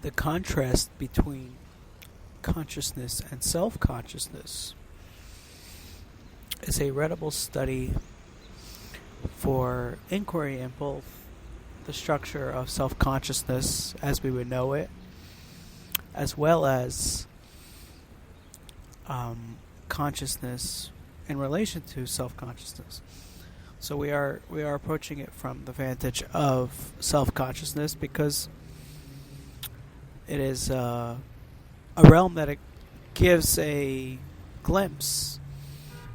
the contrast between consciousness and self-consciousness is a readable study for inquiry in both the structure of self-consciousness as we would know it, as well as consciousness in relation to self-consciousness. So we are approaching it from the vantage of self-consciousness because it is a realm that it gives a glimpse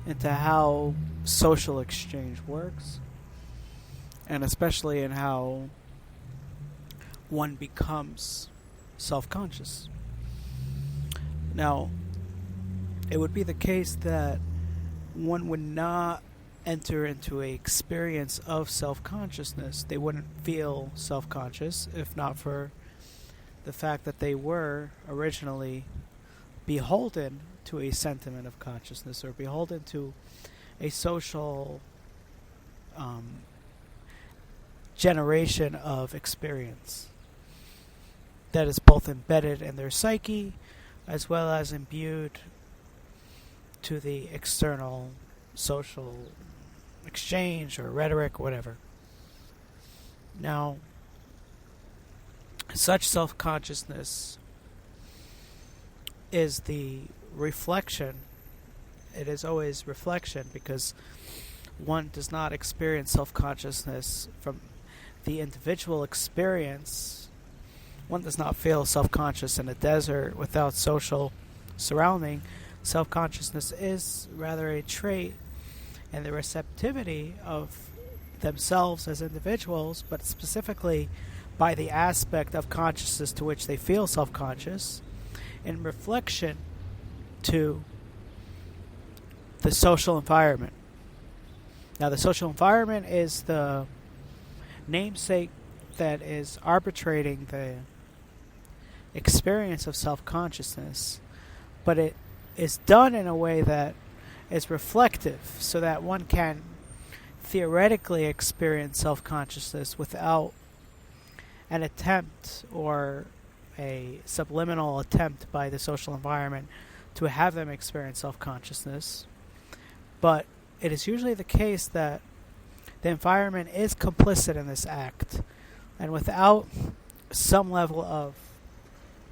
into how social exchange works, and especially in how one becomes self-conscious. Now, it would be the case that one would not enter into an experience of self-consciousness. They wouldn't feel self-conscious if not for the fact that they were originally beholden to a sentiment of consciousness, or beholden to a social generation of experience that is both embedded in their psyche as well as imbued to the external social exchange or rhetoric, whatever. Now, such self-consciousness is the reflection. It is always reflection because one does not experience self-consciousness from the individual experience. One does not feel self-conscious in a desert without social surrounding. Self-consciousness is rather a trait and the receptivity of themselves as individuals, but specifically by the aspect of consciousness to which they feel self-conscious, in reflection to the social environment. Now, the social environment is the namesake that is arbitrating the experience of self-consciousness, but it is done in a way that is reflective so that one can theoretically experience self-consciousness without an attempt or a subliminal attempt by the social environment to have them experience self-consciousness. But it is usually the case that the environment is complicit in this act, and without some level of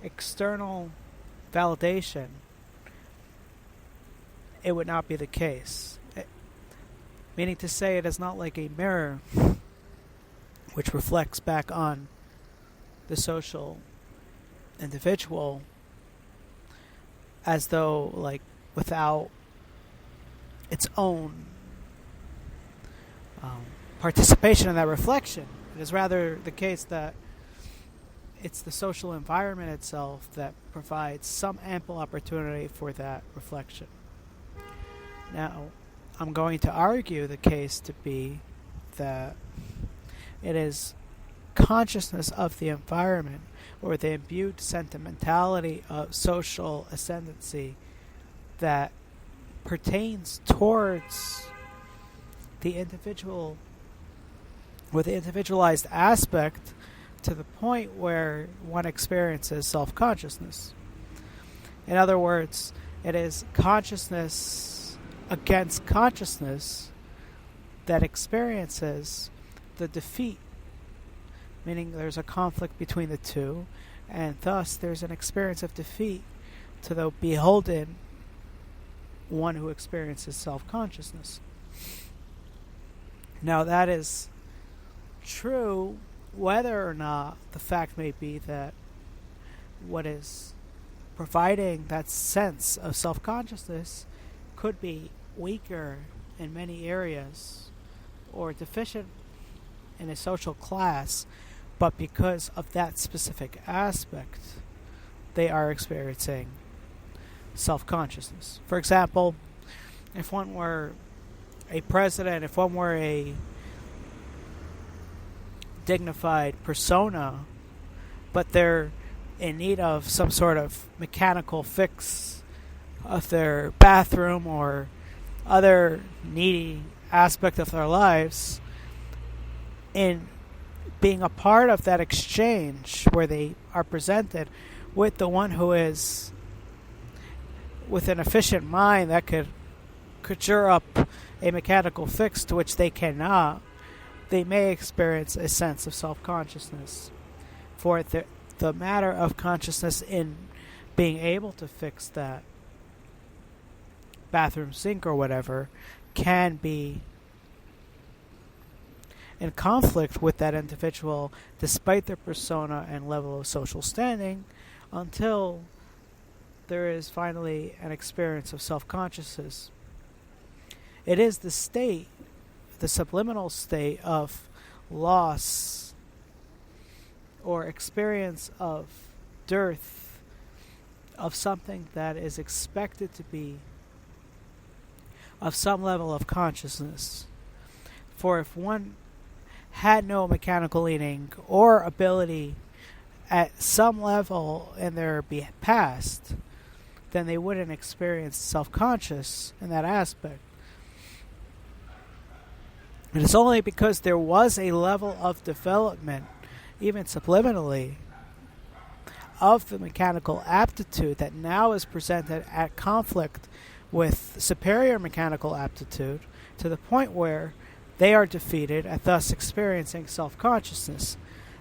external validation, it would not be the case. Meaning to say, it is not like a mirror which reflects back on the social individual as though, like, without its own participation in that reflection. It is rather the case that it's the social environment itself that provides some ample opportunity for that reflection. Now, I'm going to argue the case to be that it is consciousness of the environment, or the imbued sentimentality of social ascendancy, that pertains towards the individual, with the individualized aspect, to the point where one experiences self-consciousness. In other words, it is consciousness against consciousness that experiences the defeat, meaning there's a conflict between the two, and thus there's an experience of defeat to the beholden one who experiences self-consciousness. Now, that is true whether or not the fact may be that what is providing that sense of self-consciousness could be weaker in many areas or deficient in a social class, but because of that specific aspect, they are experiencing self-consciousness. For example, if one were a president, if one were a dignified persona, but they're in need of some sort of mechanical fix of their bathroom or other needy aspect of their lives, in being a part of that exchange where they are presented with the one who is with an efficient mind that could conjure up a mechanical fix to which they cannot, they may experience a sense of self-consciousness. For the matter of consciousness in being able to fix that bathroom sink or whatever can be in conflict with that individual despite their persona and level of social standing until there is finally an experience of self-consciousness. It is the state, the subliminal state of loss or experience of dearth of something that is expected to be of some level of consciousness. For if one had no mechanical leaning or ability at some level in their past, then they wouldn't experience self-conscious in that aspect. It is only because there was a level of development, even subliminally, of the mechanical aptitude that now is presented at conflict with superior mechanical aptitude to the point where they are defeated and thus experiencing self-consciousness.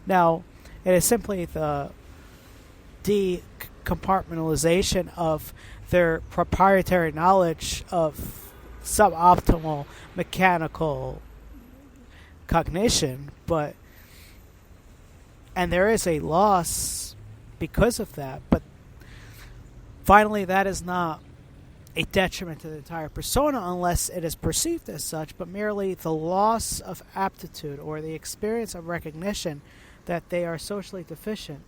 Now, it is simply the decompartmentalization of their proprietary knowledge of suboptimal mechanical cognition, and there is a loss because of that, but finally that is not a detriment to the entire persona unless it is perceived as such, but merely the loss of aptitude or the experience of recognition that they are socially deficient,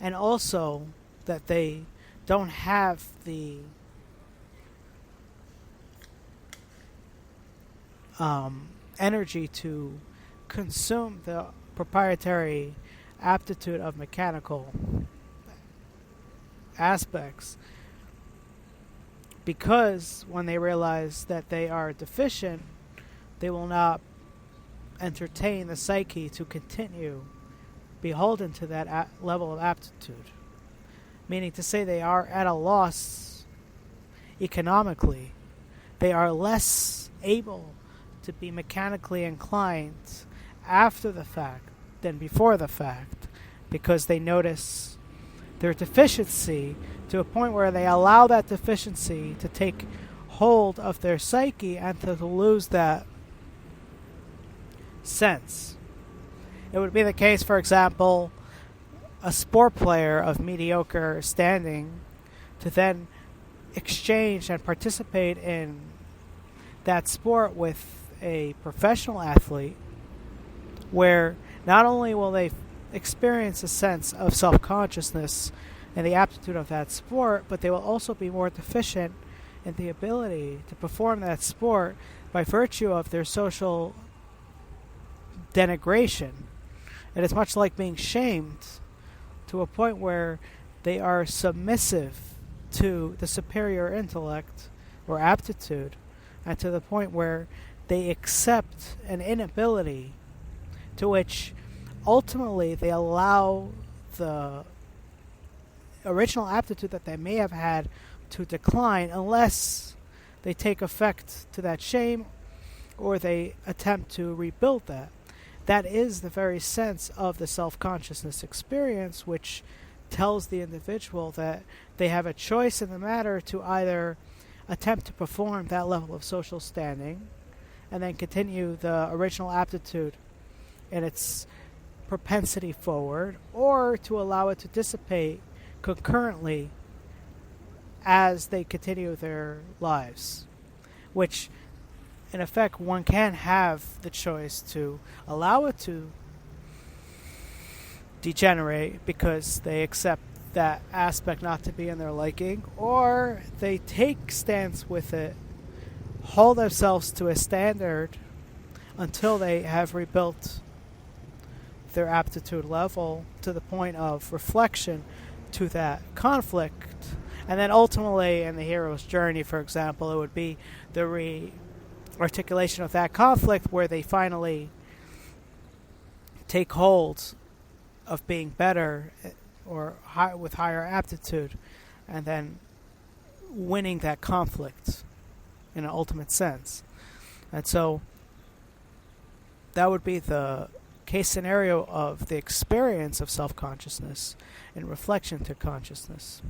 and also that they don't have the energy to consume the proprietary aptitude of mechanical aspects, because when they realize that they are deficient, they will not entertain the psyche to continue beholden to that level of aptitude. Meaning to say they are at a loss economically. They are less able to be mechanically inclined after the fact than before the fact, because they notice their deficiency to a point where they allow that deficiency to take hold of their psyche and to lose that sense. It would be the case, for example, a sport player of mediocre standing to then exchange and participate in that sport with a professional athlete, where not only will they experience a sense of self-consciousness and the aptitude of that sport, but they will also be more deficient in the ability to perform that sport by virtue of their social denigration. It is much like being shamed to a point where they are submissive to the superior intellect or aptitude, and to the point where they accept an inability to which ultimately they allow the original aptitude that they may have had to decline unless they take effect to that shame or they attempt to rebuild that. That is the very sense of the self-consciousness experience, which tells the individual that they have a choice in the matter to either attempt to perform that level of social standing and then continue the original aptitude in its propensity forward, or to allow it to dissipate concurrently as they continue their lives, which in effect one can have the choice to allow it to degenerate because they accept that aspect not to be in their liking, or they take stance with it, hold themselves to a standard until they have rebuilt their aptitude level to the point of reflection to that conflict. And then ultimately in the hero's journey, for example, it would be the re-articulation of that conflict where they finally take hold of being better or with higher aptitude, and then winning that conflict in an ultimate sense. And so that would be the case scenario of the experience of self-consciousness in reflection to consciousness.